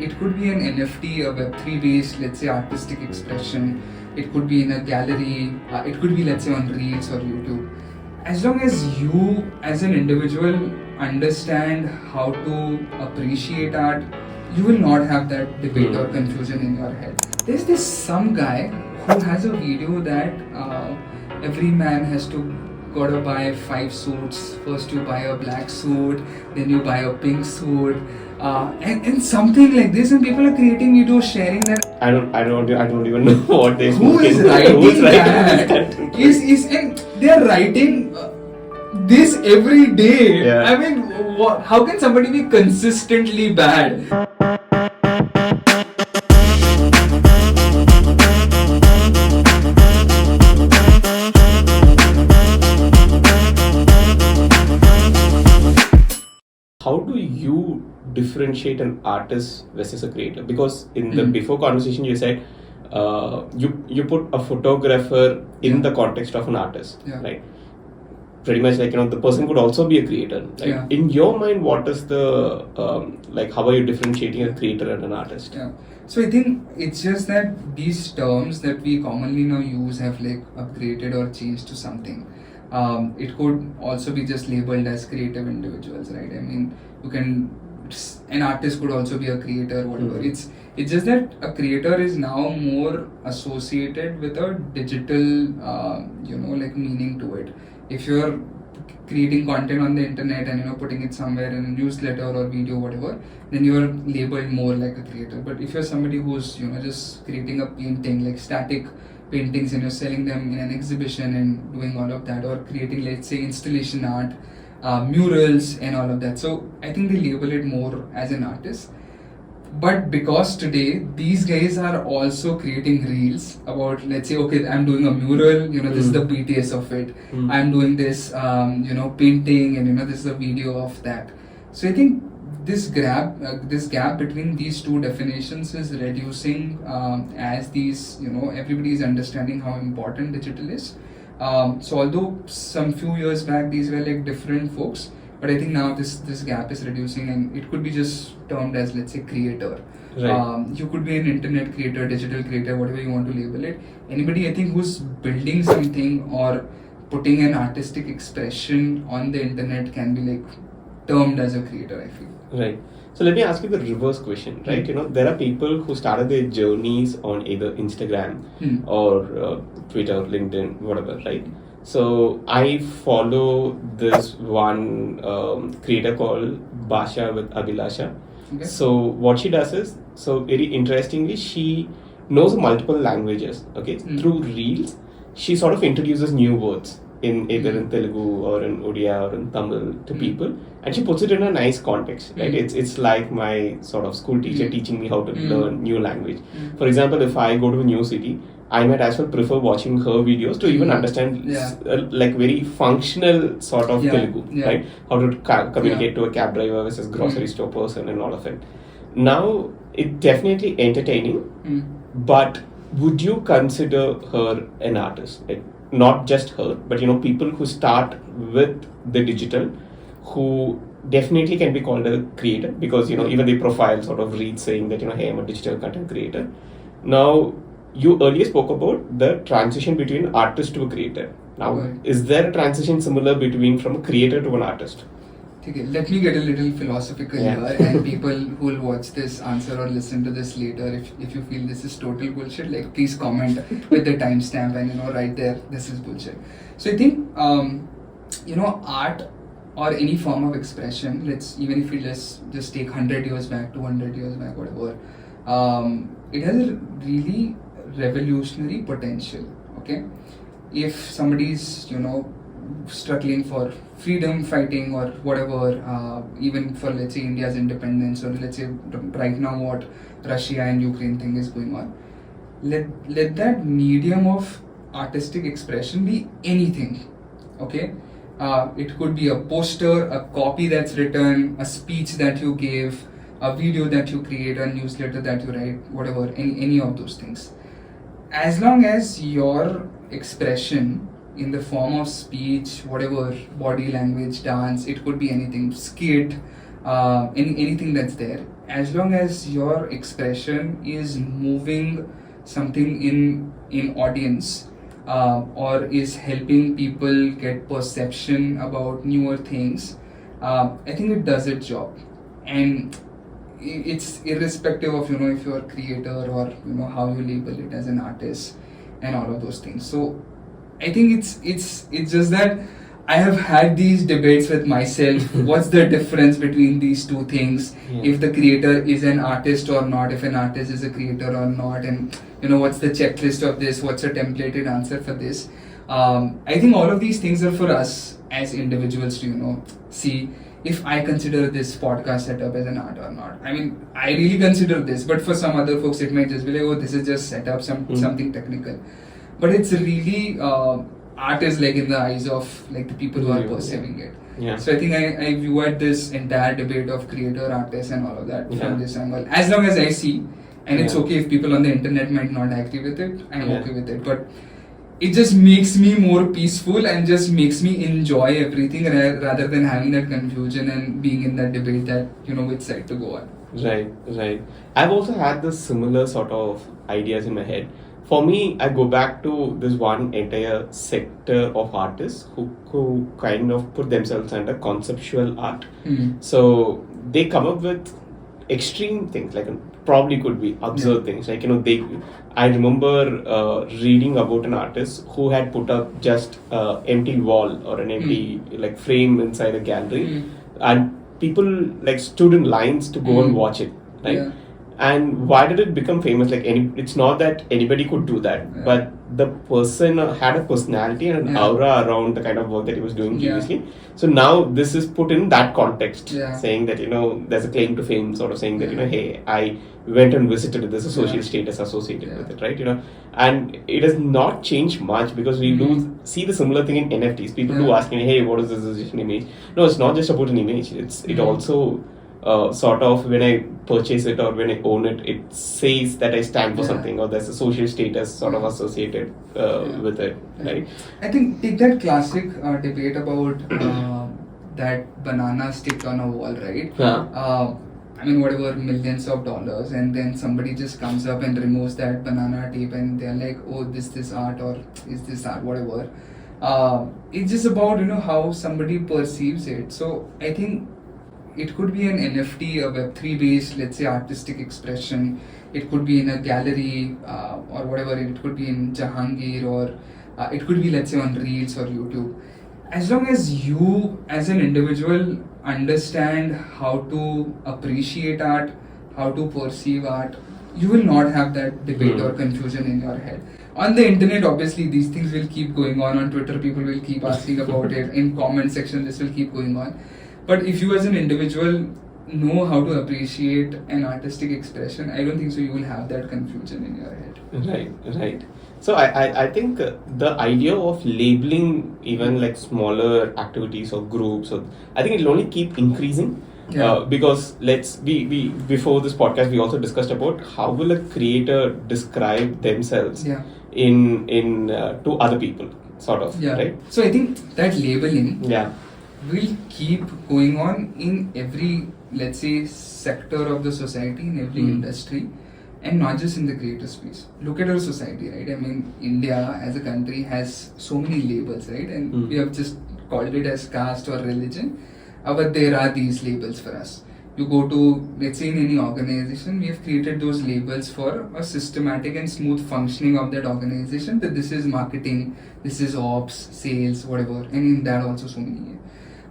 it could be an NFT, a Web3 based, let's say, artistic expression. It could be in a gallery. It could be, let's say, on Reels or YouTube. As long as you, as an individual, understand how to appreciate art, you will not have that debate or confusion in your head. There's this some guy who has a video that every man has to gotta buy 5 suits. First you buy a black suit, then you buy a pink suit, and something like this. And people are creating videos sharing that. I don't even know what they. Who is writing that? And they are writing this every day. Yeah. I mean, how can somebody be consistently bad? How do you differentiate an artist versus a creator? Because in the before conversation you said you put a photographer in the context of an artist, right? Pretty much like, the person could also be a creator. Right? Yeah. In your mind, what is the how are you differentiating a creator and an artist? Yeah. So I think it's just that these terms that we commonly now use have like upgraded or changed to something. It could also be just labeled as creative individuals, right? I mean, an artist could also be a creator, whatever. It's just that a creator is now more associated with a digital, like meaning to it. If you're creating content on the internet and putting it somewhere in a newsletter or video, whatever, then you're labeled more like a creator. But if you're somebody who's just creating a painting, like static paintings, and you're selling them in an exhibition and doing all of that, or creating, let's say, installation art, murals and all of that, so I think they label it more as an artist. But because today these guys are also creating reels about, let's say, okay, I'm doing a mural, this is the BTS of it. I'm doing this, painting, and this is a video of that. So I think this gap between these two definitions is reducing as these, everybody is understanding how important digital is. So although some few years back these were like different folks, but I think now this gap is reducing, and it could be just termed as, let's say, creator. Right. You could be an internet creator, digital creator, whatever you want to label it. Anybody, I think, who's building something or putting an artistic expression on the internet can be like termed as a creator, I feel. Right. So let me ask you the reverse question, right? There are people who started their journeys on either Instagram or Twitter, LinkedIn, whatever, right? So I follow this one creator called Basha with Abhilasha. Okay. So what she does is, so very interestingly, she knows multiple languages. Okay, through Reels, she sort of introduces new words in either in Telugu or in Odia or in Tamil to people, and she puts it in a nice context, right? It's like my sort of school teacher teaching me how to learn new language. For example, if I go to a new city, I might as well prefer watching her videos to even understand like very functional sort of Telugu, right? How to communicate to a cab driver versus grocery store person and all of it. Now, it's definitely entertaining, but would you consider her an artist? Like, not just her, but people who start with the digital, who definitely can be called a creator, because even the profile sort of reads saying that hey, I'm a digital content creator. Now, you earlier spoke about the transition between artist to a creator. Now, is there a transition similar from a creator to an artist? Okay, let me get a little philosophical here, and people who will watch this answer or listen to this later, if you feel this is total bullshit, like please comment with the timestamp and right there, this is bullshit. So I think art or any form of expression, even if we just take 100 years back, 200 years back, whatever, it has a really revolutionary potential. Okay, if somebody's struggling for freedom fighting or whatever, even for, let's say, India's independence, or let's say right now what Russia and Ukraine thing is going on, let that medium of artistic expression be anything. Okay, it could be a poster, a copy that's written, a speech that you gave, a video that you create, a newsletter that you write, whatever, any of those things. As long as your expression in the form of speech, whatever, body language, dance, it could be anything, skit, anything that's there, as long as your expression is moving something in audience, or is helping people get perception about newer things, I think it does its job. And it's irrespective of if you're a creator or how you label it as an artist and all of those things. So I think it's just that I have had these debates with myself. What's the difference between these two things? Yeah. If the creator is an artist or not, if an artist is a creator or not, and what's the checklist of this? What's a templated answer for this? I think all of these things are for us as individuals to see if I consider this podcast setup as an art or not. I mean, I really consider this, but for some other folks, it might just be like, oh, this is just setup, something technical. But it's really art is like in the eyes of like the people who are perceiving it. Yeah. So I think I view at this entire debate of creator, artist, and all of that from this angle. As long as I see, and it's okay if people on the internet might not agree with it, I'm okay with it. But it just makes me more peaceful and just makes me enjoy everything rather than having that confusion and being in that debate that which side to go on. Right. I've also had this similar sort of ideas in my head. For me, I go back to this one entire sector of artists who kind of put themselves under conceptual art. So they come up with extreme things, like probably could be absurd things. Like I remember reading about an artist who had put up just empty wall or an empty like frame inside a gallery, and people like stood in lines to go and watch it. Right. Yeah. And why did it become famous? Like it's not that anybody could do that, but the person had a personality and an aura around the kind of work that he was doing previously. So now this is put in that context, saying that there's a claim to fame, sort of saying that hey, I went and visited it. There's a social status associated with it, right? And it has not changed much because we do see the similar thing in NFTs. People do ask me, hey, what is this? Is this an image? No, it's not just about an image. It also sort of when I purchase it or when I own it, it says that I stand for something, or there's a social status sort of associated with it, right? I think take that classic debate about that banana stick on a wall, right? I mean, whatever, millions of dollars, and then somebody just comes up and removes that banana tape, and they're like, oh, this art, or is this art, whatever. It's just about how somebody perceives it. So I think it could be an NFT, a Web3 based, let's say, artistic expression. It could be in a gallery or whatever. It could be in Jahangir, or it could be, let's say, on Reels or YouTube. As long as you, as an individual, understand how to appreciate art, how to perceive art, you will not have that debate or confusion in your head. On the internet, obviously, these things will keep going on. On Twitter, people will keep asking about it. In comment section, this will keep going on. But if you as an individual know how to appreciate an artistic expression, I don't think so you will have that confusion in your head. Right. So I think the idea of labeling even like smaller activities or groups, I think it'll only keep increasing. Because we before this podcast we also discussed about how will a creator describe themselves in to other people, sort of, right? So I think that labeling will keep going on in every, let's say, sector of the society, in every industry, and not just in the creator space. Look at our society, right? I mean, India as a country has so many labels, right? And we have just called it as caste or religion, but there are these labels for us. You go to, let's say, in any organization, we have created those labels for a systematic and smooth functioning of that organization, that this is marketing, this is ops, sales, whatever, and in that also so many.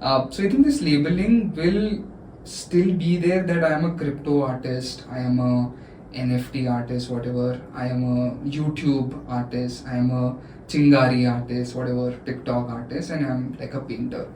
So I think this labeling will still be there, that I am a crypto artist, I am a NFT artist, whatever, I am a YouTube artist, I am a Chingari artist, whatever, TikTok artist, and I am like a painter.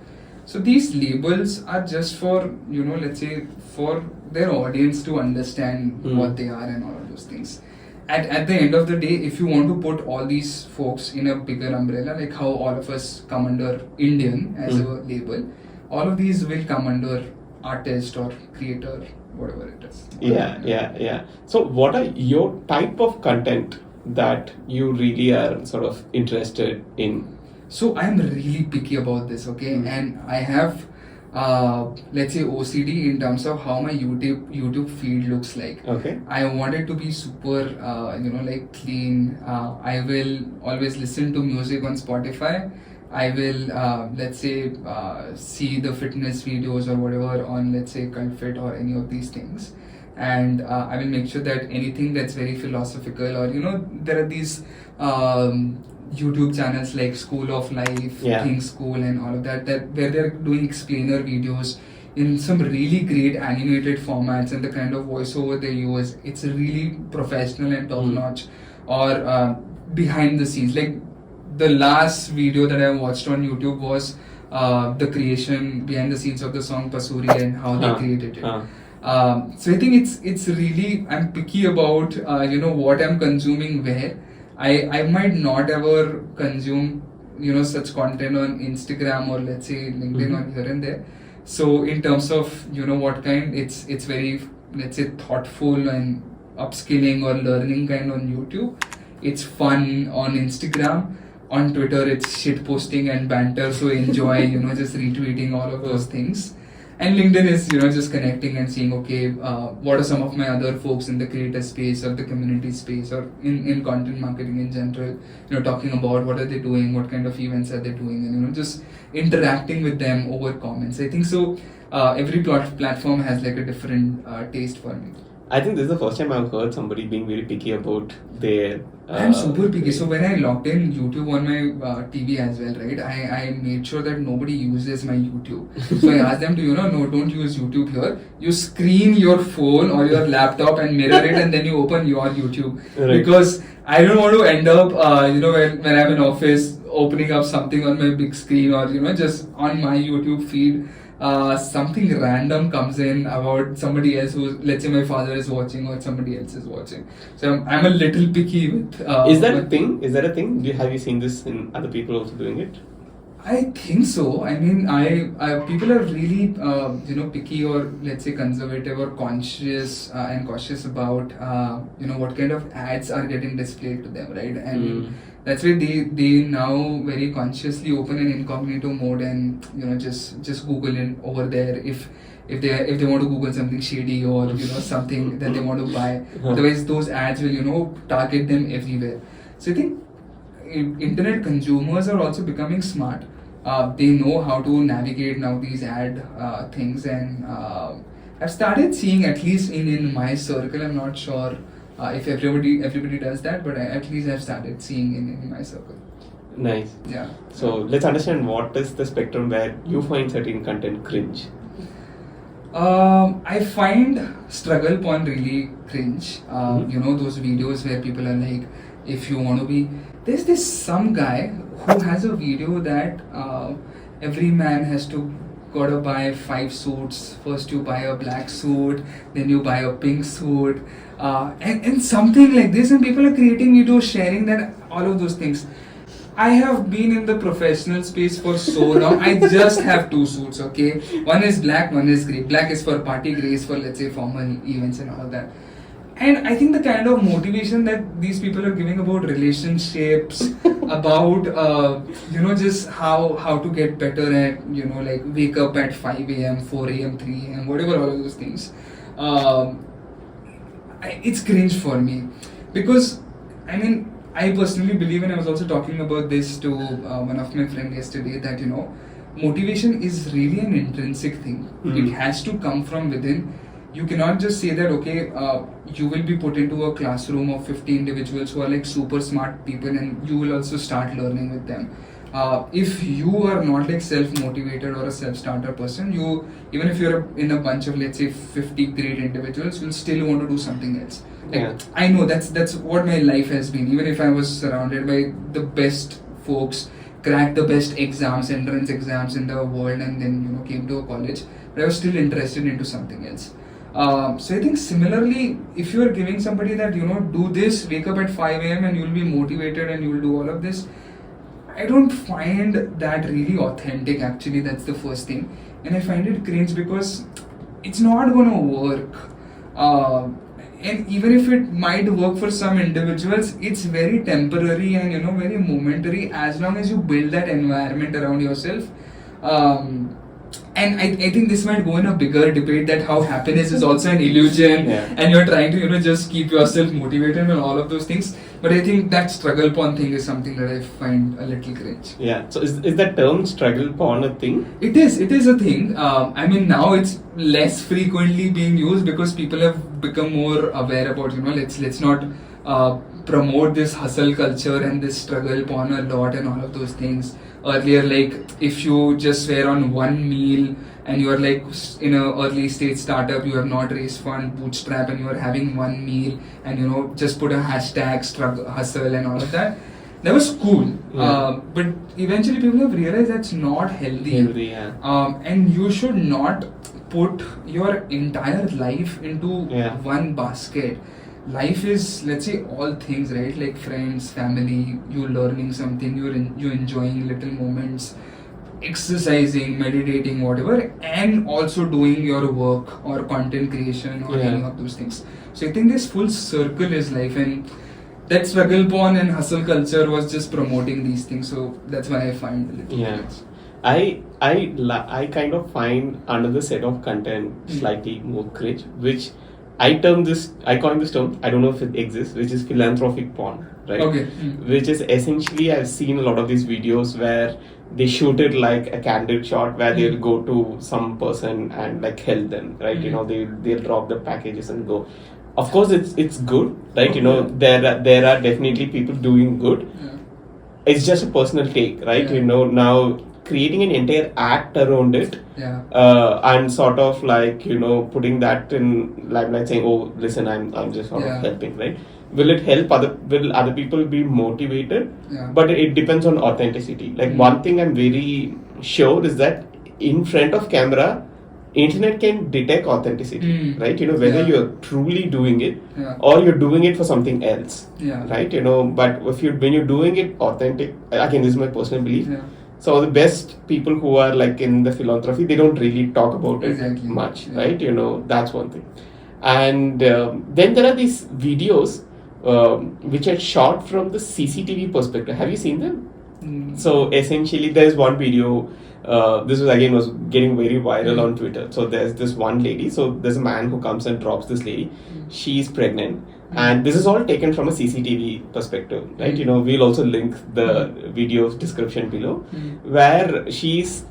So these labels are just for, let's say, for their audience to understand what they are and all of those things. At the end of the day, if you want to put all these folks in a bigger umbrella, like how all of us come under Indian as a label, all of these will come under artist or creator, whatever it is. Yeah. So what are your type of content that you really are sort of interested in? So I'm really picky about this, okay? And I have let's say OCD in terms of how my YouTube feed looks like. Okay. I want it to be super, like clean. I will always listen to music on Spotify. I will, let's say, see the fitness videos or whatever on, let's say, CultFit or any of these things. And I will make sure that anything that's very philosophical, or, there are these YouTube channels like School of Life, Yeah. King School, and all of that where they're doing explainer videos in some really great animated formats, and the kind of voiceover they use, it's really professional and top notch. Or behind the scenes, like the last video that I watched on YouTube was the creation behind the scenes of the song Pasuri and how they created it. So I think it's really, I'm picky about what I'm consuming where. I might not ever consume such content on Instagram or let's say LinkedIn or here and there. So in terms of what kind, it's very, let's say, thoughtful and upskilling or learning kind on YouTube. It's fun on Instagram. On Twitter, it's shit posting and banter. So enjoy just retweeting all of those things. And LinkedIn is just connecting and seeing, okay, what are some of my other folks in the creator space or the community space or in content marketing in general, talking about what are they doing, what kind of events are they doing, and just interacting with them over comments. I think so. Every platform has like a different taste for me. I think this is the first time I've heard somebody being very picky about their. I'm super picky. So when I logged in YouTube on my TV as well, right? I made sure that nobody uses my YouTube. So I asked them to, no, don't use YouTube here. You screen your phone or your laptop and mirror it, and then you open your YouTube. Right. Because I don't want to end up, when I'm in office, opening up something on my big screen or, just on my YouTube feed. Something random comes in about somebody else who, let's say my father is watching or somebody else is watching. So I'm a little picky with... Is that a thing? Have you seen this in other people also doing it? I think so. I mean, people are really, picky or let's say conservative or conscious and cautious about, what kind of ads are getting displayed to them, right? And that's why they now very consciously open an incognito mode and just Google it over there if they want to Google something shady or something that they want to buy. Otherwise, those ads will target them everywhere. So I think internet consumers are also becoming smart. They know how to navigate now these ad things, and I've started seeing, at least in my circle, I'm not sure if everybody does that, but at least I've started seeing in my circle. Nice. Yeah. So let's understand what is the spectrum where you find certain content cringe. I find struggle porn really cringe. Those videos where people are like, if you want to be... There's this some guy who has a video that every man has to gotta buy 5 suits. First you buy a black suit, then you buy a pink suit, and something like this. And people are creating videos sharing that, all of those things. I have been in the professional space for so long. I just have 2 suits, okay? One is black, one is grey. Black is for party, grey is for, let's say, formal events and all of that. And I think the kind of motivation that these people are giving about relationships, about, just how to get better at, like wake up at 5 a.m., 4 a.m., 3 a.m., whatever, all of those things. It's cringe for me. Because, I personally believe, and I was also talking about this to one of my friends yesterday, that, motivation is really an intrinsic thing. It has to come from within. You cannot just say that, okay, you will be put into a classroom of 50 individuals who are like super smart people and you will also start learning with them. If you are not like self-motivated or a self-starter person, even if you're in a bunch of, let's say, 50 great individuals, you'll still want to do something else. I know that's what my life has been. Even if I was surrounded by the best folks, cracked the best exams, entrance exams in the world, and then came to a college, but I was still interested into something else. So I think similarly, if you are giving somebody that do this, wake up at 5 a.m. and you'll be motivated and you'll do all of this, I don't find that really authentic. Actually, that's the first thing, and I find it cringe because it's not gonna work. And even if it might work for some individuals, it's very temporary and very momentary as long as you build that environment around yourself. and I think this might go in a bigger debate that how happiness is also an illusion, and you're trying to just keep yourself motivated and all of those things. But I think that struggle porn thing is something that I find a little cringe. Yeah. So is that term struggle porn a thing? It is a thing. I mean, now it's less frequently being used because people have become more aware about, let's not promote this hustle culture and this struggle porn a lot and all of those things. Earlier, like, if you just were on one meal and you are like in a early stage startup, you have not raised fund, bootstrap, and you are having one meal and just put a hashtag struggle hustle and all of that. That was cool. But eventually people have realized that's not healthy. And you should not put your entire life into one basket. Life is, let's say, all things, right? Like friends, family, you learning something, you enjoying little moments, exercising, meditating, whatever, and also doing your work or content creation or any of those things. So I think this full circle is life, and that struggle porn and hustle culture was just promoting these things. So that's why I find a little cringe. I kind of find another set of content slightly more cringe, which I coined this term, I don't know if it exists, which is philanthropic porn, right? Okay. Which is essentially, I've seen a lot of these videos where they shoot it like a candid shot where they'll go to some person and like help them, right? They'll drop the packages and go. Of course, it's good, right? There are definitely people doing good. It's just a personal take, right? Now creating an entire act around it, and sort of like putting that in limelight, saying, "Oh, listen, I'm just sort of helping," right? Will it help will other people be motivated? But it depends on authenticity. Like one thing I'm very sure is that in front of camera, internet can detect authenticity, right? Whether you're truly doing it or you're doing it for something else, right? But when you're doing it authentic, again, this is my personal belief. So the best people who are like in the philanthropy, they don't really talk about it much, right? That's one thing. And then there are these videos which are shot from the CCTV perspective. Have you seen them? So essentially, there's one video. This was getting very viral on Twitter. So there's this one lady. So there's a man who comes and drops this lady. She's pregnant. And this is all taken from a CCTV perspective, right? We'll also link the video description below, where she's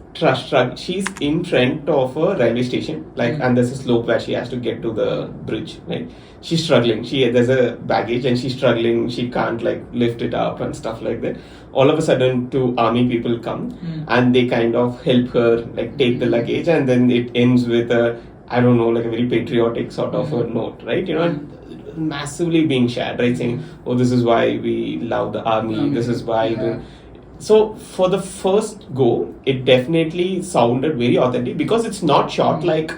in front of a railway station, and there's a slope where she has to get to the bridge, right? She's struggling. There's a baggage and she's struggling. She can't lift it up and stuff like that. All of a sudden, two army people come and they kind of help her take the luggage, and then it ends with a very patriotic sort of a note, right? Massively being shared, right? Saying, "Oh, this is why we love the army. This is why." So for the first go, it definitely sounded very authentic because it's not shot like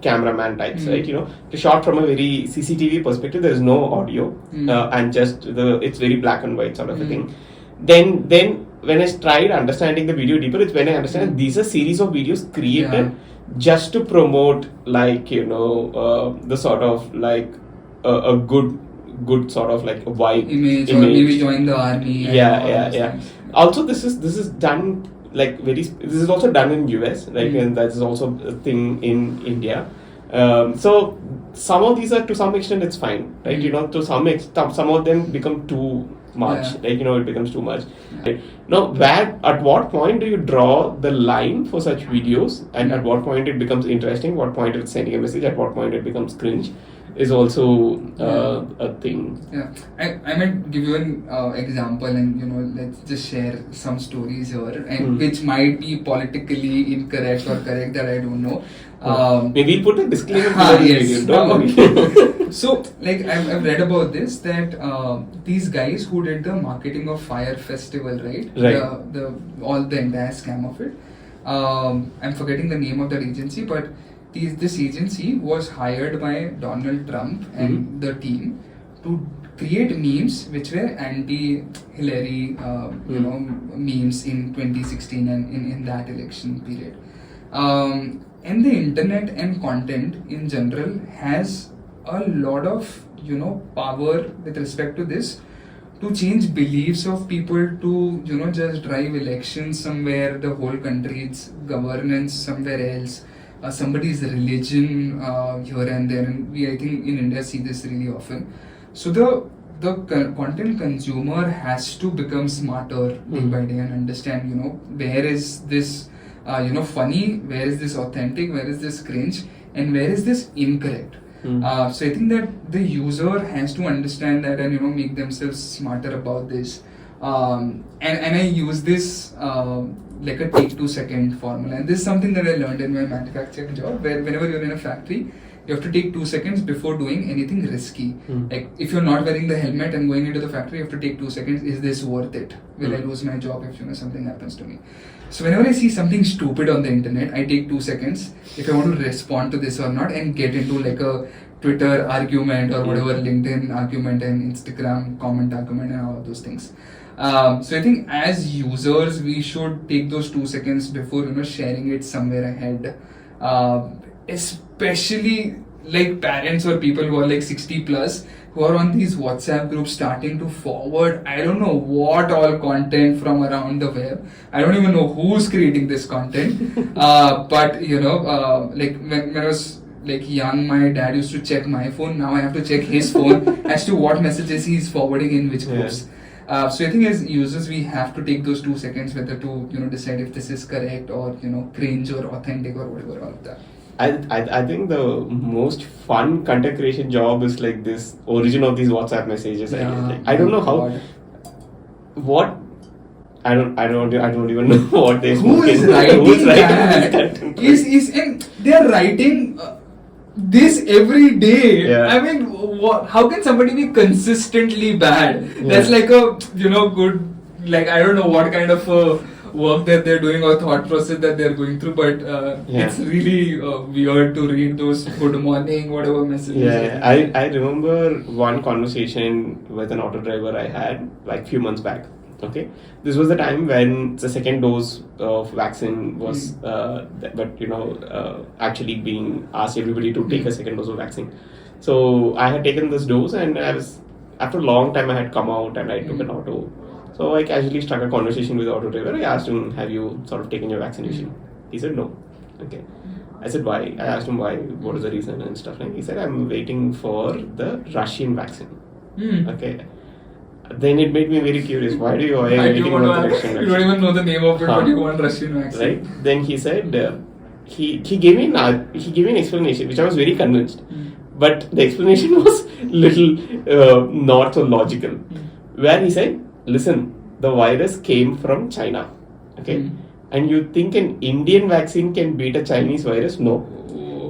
cameraman types, right? It's shot from a very CCTV perspective. There is no audio, and just it's very black and white sort of a thing. Then when I tried understanding the video deeper, it's when I understand these are series of videos created just to promote the sort of a good sort of a vibe image, or maybe join the army. Also, this is done this is also done in US, right? And that is also a thing in India. So some of these are, to some extent, it's fine, right? To some extent, some of them become too much, it becomes too much. Right? Now, at what point do you draw the line for such videos, and at what point it becomes interesting, what point it's sending a message, at what point it becomes cringe, is also a thing. I might give you an example, and let's just share some stories here, and which might be politically incorrect or correct, that I don't know. Maybe we'll put a disclaimer below this video. So, I've read about this, that these guys who did the marketing of Fire Festival, right? All the entire scam of it. I'm forgetting the name of that agency, but this agency was hired by Donald Trump and the team to create memes which were anti-Hillary, memes in 2016 and in that election period. And the internet and content in general has a lot of power with respect to this, to change beliefs of people, to just drive elections somewhere, the whole country's governance somewhere else, somebody's religion here and there, and we, I think, in India see this really often. So the content consumer has to become smarter day by day and understand, where is this funny, where is this authentic, where is this cringe, and where is this incorrect. So I think that the user has to understand that and make themselves smarter about this. And I use this like a take 2 second formula, and this is something that I learned in my manufacturing job, where whenever you're in a factory, you have to take 2 seconds before doing anything risky. Like if you're not wearing the helmet and going into the factory, you have to take 2 seconds. Is this worth it? Will I lose my job if something happens to me? So whenever I see something stupid on the internet, I take 2 seconds if I want to respond to this or not, and get into like a Twitter argument or whatever, LinkedIn argument and Instagram comment argument and all of those things. So I think as users, we should take those 2 seconds before sharing it somewhere ahead. Especially like parents or people who are like 60 plus, who are on these WhatsApp groups starting to forward I don't know what all content from around the web. I don't even know who's creating this content. But like when I was like young, my dad used to check my phone. Now I have to check his phone as to what messages he's forwarding in which groups. So I think as users, we have to take those 2 seconds whether to decide if this is correct or cringe or authentic or whatever, all of that. I think the most fun content creation job is like this origin of these WhatsApp messages. I don't know how. What I don't even know what they're Who is writing that? And they're writing this every day. Yeah. I mean, how can somebody be consistently bad? That's like a good, like I don't know what kind of work that they're doing or thought process that they're going through, but it's really weird to read those good morning whatever messages. Yeah, I remember one conversation with an auto driver I had like few months back. Okay, this was the time when the second dose of vaccine was actually being asked everybody to take a second dose of vaccine. So I had taken this dose, and I was, after a long time, I had come out and I took an auto. So I casually struck a conversation with the auto driver. I asked him, have you sort of taken your vaccination? He said no. Okay. I said why? I asked him why, what is the reason and stuff. And he said, I'm waiting for the Russian vaccine. Okay. Then it made me very curious. Why are you waiting for the Russian vaccine? You don't even know the name of it, but you want Russian vaccine. Right. Then he said, he gave me an explanation, which I was very convinced. But the explanation was little not so logical. Where he said, listen, the virus came from China, okay? And you think an Indian vaccine can beat a Chinese virus? No.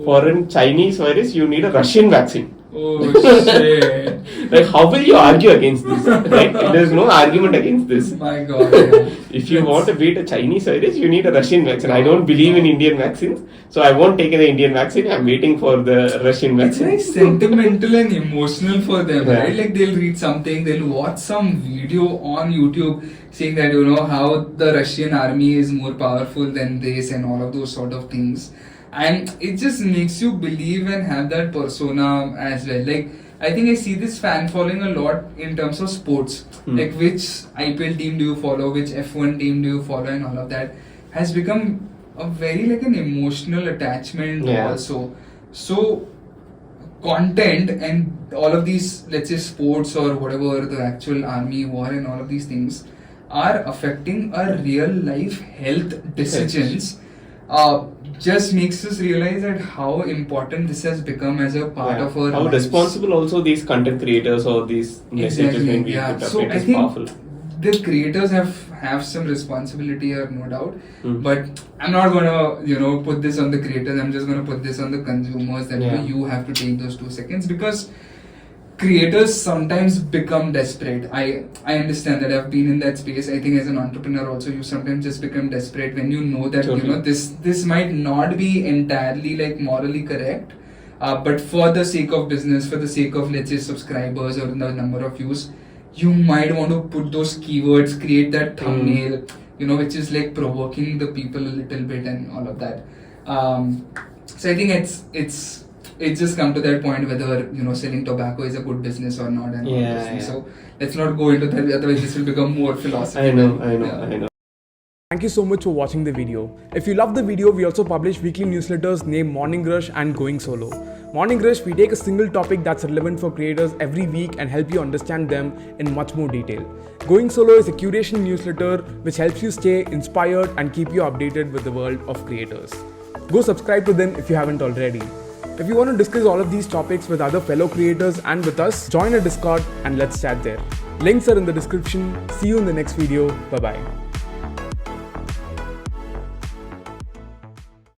For a Chinese virus, you need a Russian vaccine. Oh shit! Like, how will you argue against this? Right? There's no argument against this. My God. Yeah. If you want to beat a Chinese virus, you need a Russian vaccine. I don't believe in Indian vaccines, so I won't take the Indian vaccine. I'm waiting for the Russian vaccine. It's very sentimental and emotional for them, right? Like they'll read something, they'll watch some video on YouTube saying that how the Russian army is more powerful than this and all of those sort of things. And it just makes you believe and have that persona as well. Like, I think I see this fan following a lot in terms of sports. Like, which IPL team do you follow, which F1 team do you follow, and all of that has become a very like an emotional attachment also. So, content and all of these, let's say sports or whatever, the actual army, war and all of these things are affecting our real life health decisions. Just makes us realize that how important this has become as a part of our how lives. Responsible also these content creators or these messages when we put up, so it I is think powerful. The creators have some responsibility here, no doubt. But I'm not gonna put this on the creators. I'm just gonna put this on the consumers that you have to take those 2 seconds, because creators sometimes become desperate. I understand that. I've been in that space. I think as an entrepreneur also, you sometimes just become desperate when you know that this might not be entirely like morally correct, but for the sake of business, for the sake of let's say subscribers or the number of views, you might want to put those keywords, create that thumbnail, which is like provoking the people a little bit and all of that. So I think it's it's just come to that point whether selling tobacco is a good business or not, and all Yeah, those things. yeah. So let's not go into that. Otherwise, this will become more philosophy. I know. Thank you so much for watching the video. If you love the video, we also publish weekly newsletters named Morning Rush and Going Solo. Morning Rush, we take a single topic that's relevant for creators every week and help you understand them in much more detail. Going Solo is a curation newsletter which helps you stay inspired and keep you updated with the world of creators. Go subscribe to them if you haven't already. If you want to discuss all of these topics with other fellow creators and with us, join a Discord and let's chat there. Links are in the description. See you in the next video. Bye bye.